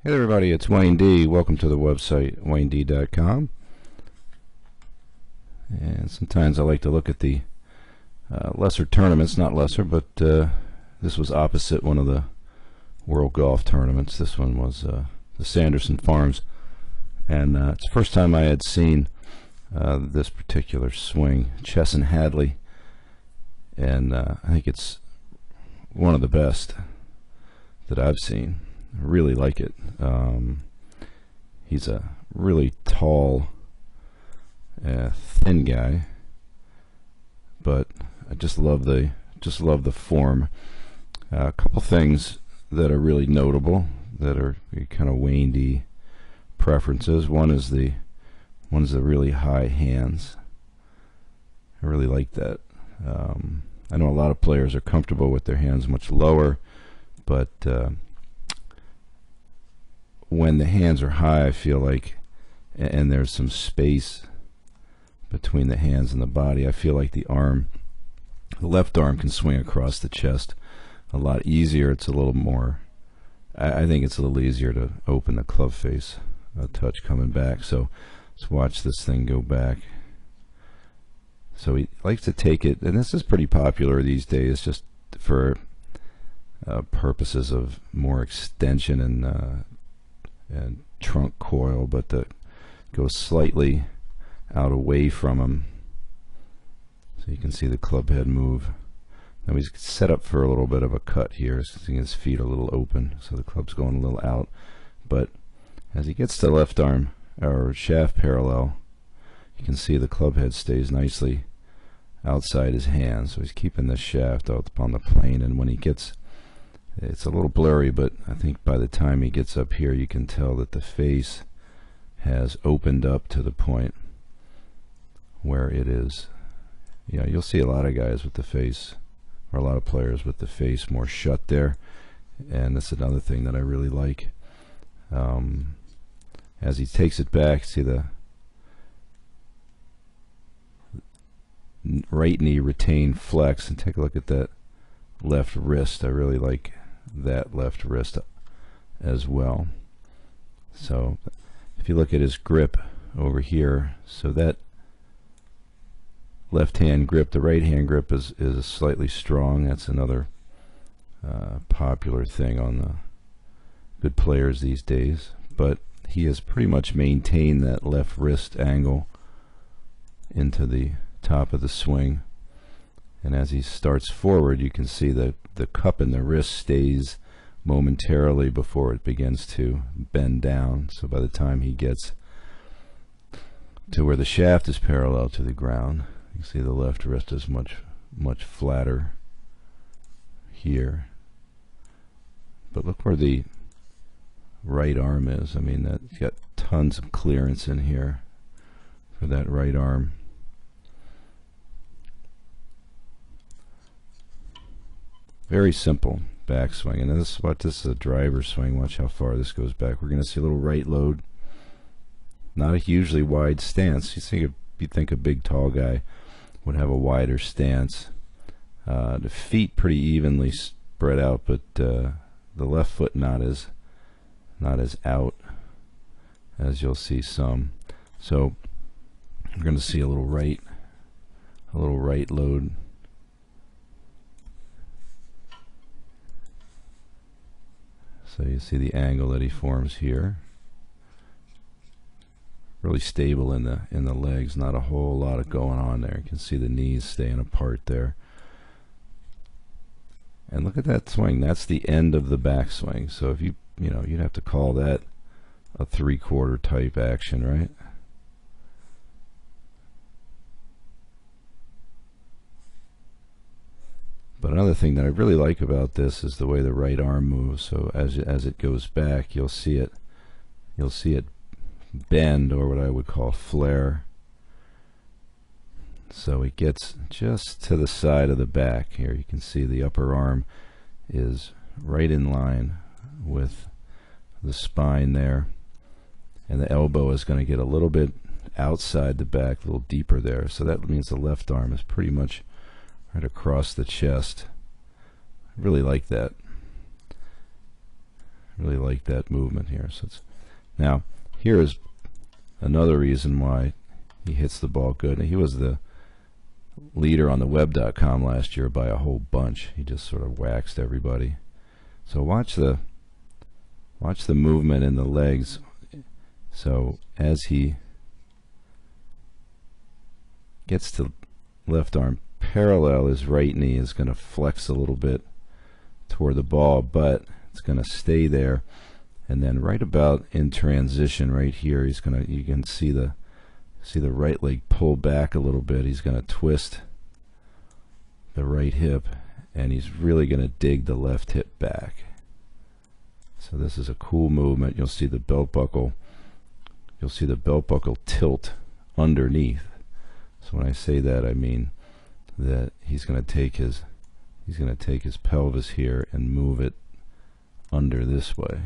Hey there everybody, it's Wayne D. Welcome to the website WayneD.com. And sometimes I like to look at the lesser tournaments, not lesser, but this was opposite one of the World Golf tournaments. This one was the Sanderson Farms, and it's the first time I had seen this particular swing, Chesson Hadley, and I think it's one of the best that I've seen. I really like it. He's a really tall, thin guy, but I just love the form. A couple things that are really notable that are kind of Wayne-y preferences. One is the really high hands. I really like that. I know a lot of players are comfortable with their hands much lower, but when the hands are high, I feel like, and there's some space between the hands and the body, I feel like the left arm can swing across the chest a lot easier. It's a little more, I think it's a little easier to open the club face a touch coming back. So let's watch this thing go back. So he likes to take it, and this is pretty popular these days, just for purposes of more extension and trunk coil, but that goes slightly out away from him, so you can see the club head move. Now he's set up for a little bit of a cut here, so his feet are a little open, so the club's going a little out. But as he gets to left arm or shaft parallel, you can see the club head stays nicely outside his hand, so he's keeping the shaft out on the plane. And when he gets, it's a little blurry, but I think by the time he gets up here, you can tell that the face has opened up to the point where it is. Yeah, you'll see a lot of guys with the face, or a lot of players with the face more shut there, and that's another thing that I really like. As he takes it back, see the right knee retained flex, and take a look at that left wrist. I really like that left wrist as well. So if you look at his grip over here, so that left hand grip, the right hand grip is slightly strong. That's another popular thing on the good players these days, but he has pretty much maintained that left wrist angle into the top of the swing. And as he starts forward, you can see that the cup in the wrist stays momentarily before it begins to bend down. So by the time he gets to where the shaft is parallel to the ground, you can see the left wrist is much flatter here. But look where the right arm is. I mean, that's got tons of clearance in here for that right arm. Very simple backswing, and this is a driver swing. Watch how far this goes back. We're going to see a little right load. Not a hugely wide stance. You think a big tall guy would have a wider stance. The feet pretty evenly spread out, but the left foot not as out as you'll see some. So we're going to see a little right load. So you see the angle that he forms here. Really stable in the legs, not a whole lot of going on there. You can see the knees staying apart there. And look at that swing. That's the end of the backswing. So if you'd have to call that a 3/4 type action, right? But another thing that I really like about this is the way the right arm moves. So as it goes back, you'll see it bend, or what I would call flare. So it gets just to the side of the back here. You can see the upper arm is right in line with the spine there, and the elbow is going to get a little bit outside the back, a little deeper there. So that means the left arm is pretty much right across the chest. I really like that. Really like that movement here. So now here is another reason why he hits the ball good. He was the leader on the web.com last year by a whole bunch. He just sort of waxed everybody. So watch the movement in the legs. So as he gets to left arm parallel, his right knee is going to flex a little bit toward the ball, but it's going to stay there. And then right about in transition right here, he's going to, you can see the right leg pull back a little bit. He's going to twist the right hip, and he's really going to dig the left hip back. So this is a cool movement. You'll see the belt buckle. You'll see the belt buckle tilt underneath. So when I say that, I mean that he's going to take his pelvis here and move it under this way,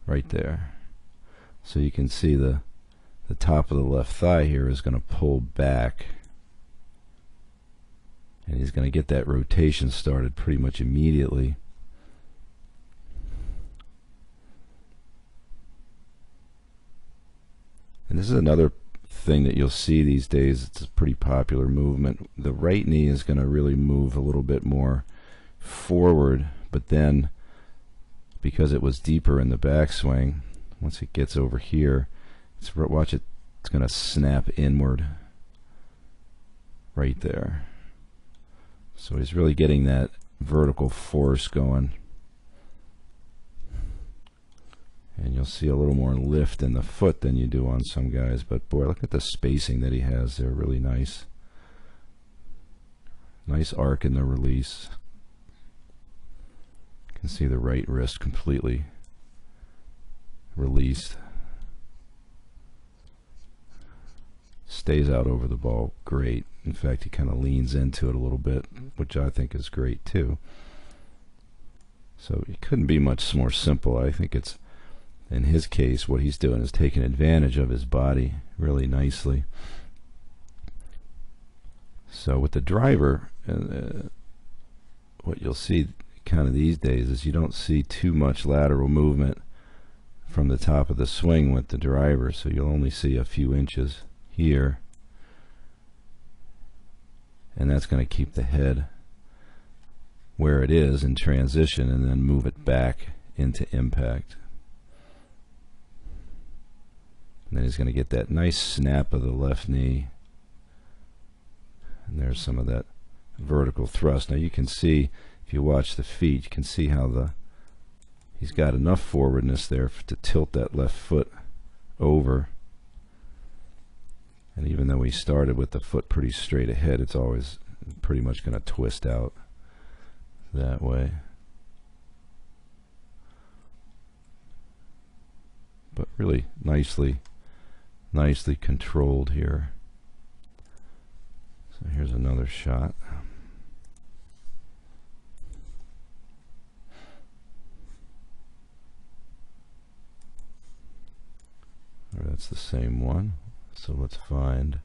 right there. So you can see the top of the left thigh here is going to pull back, and he's going to get that rotation started pretty much immediately. And this is another thing that you'll see these days. It's a pretty popular movement. The right knee is going to really move a little bit more forward, but then because it was deeper in the backswing, once it gets over here, watch it, it's going to snap inward right there. So he's really getting that vertical force going. And you'll see a little more lift in the foot than you do on some guys. But boy, look at the spacing that he has there. Really nice. Nice arc in the release. You can see the right wrist completely released. Stays out over the ball great. In fact, he kind of leans into it a little bit, which I think is great too. So it couldn't be much more simple. I think it's, in his case, what he's doing is taking advantage of his body really nicely. So with the driver, what you'll see kind of these days is you don't see too much lateral movement from the top of the swing with the driver, so you'll only see a few inches here, and that's going to keep the head where it is in transition and then move it back into impact. And then he's going to get that nice snap of the left knee, and there's some of that vertical thrust. Now you can see, if you watch the feet, you can see how he's got enough forwardness there to tilt that left foot over. And even though he started with the foot pretty straight ahead, it's always pretty much going to twist out that way. But really nicely controlled here. So here's another shot. Or that's the same one. So let's find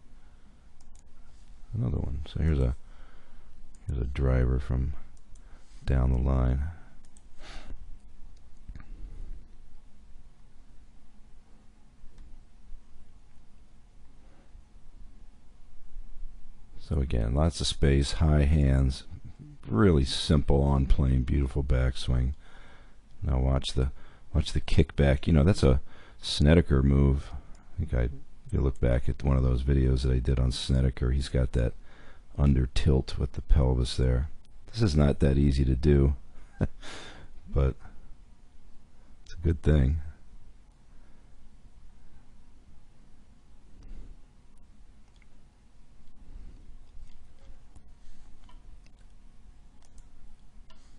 another one. So here's a driver from down the line. So again, lots of space, high hands, really simple on plane, beautiful backswing. Now watch the kickback. You know, that's a Snedeker move. I think you look back at one of those videos that I did on Snedeker. He's got that under tilt with the pelvis there. This is not that easy to do, but it's a good thing.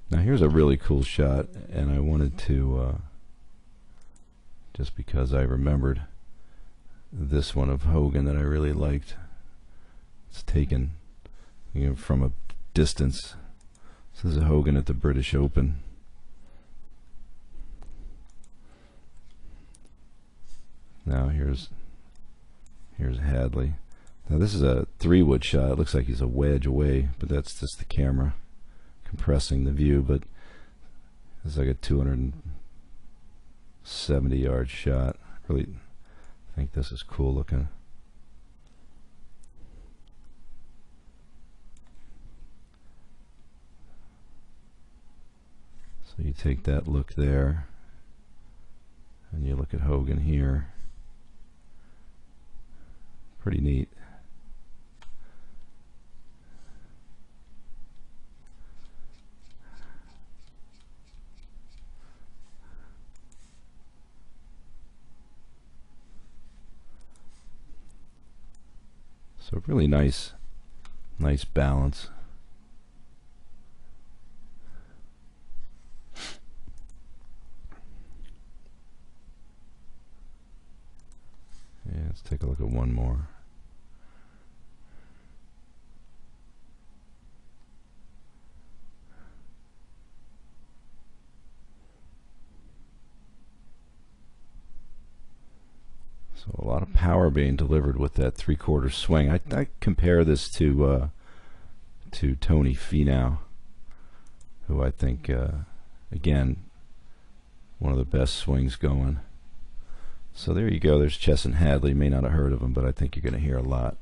Now here's a really cool shot, and I wanted to, just because I remembered this one of Hogan that I really liked. It's taken, you know, from a distance. This is a Hogan at the British Open. Now here's Hadley. Now this is a 3-wood shot. It looks like he's a wedge away, but that's just the camera compressing the view. But it's like a 200 70-yard shot. Really think this is cool looking. So you take that look there, and you look at Hogan here. Pretty neat. So really nice balance. Yeah, let's take a look at one more. So a lot of power being delivered with that 3/4 swing. I compare this to Tony Finau, who I think again, one of the best swings going. So there you go. There's Chesson Hadley. May not have heard of him, but I think you're going to hear a lot.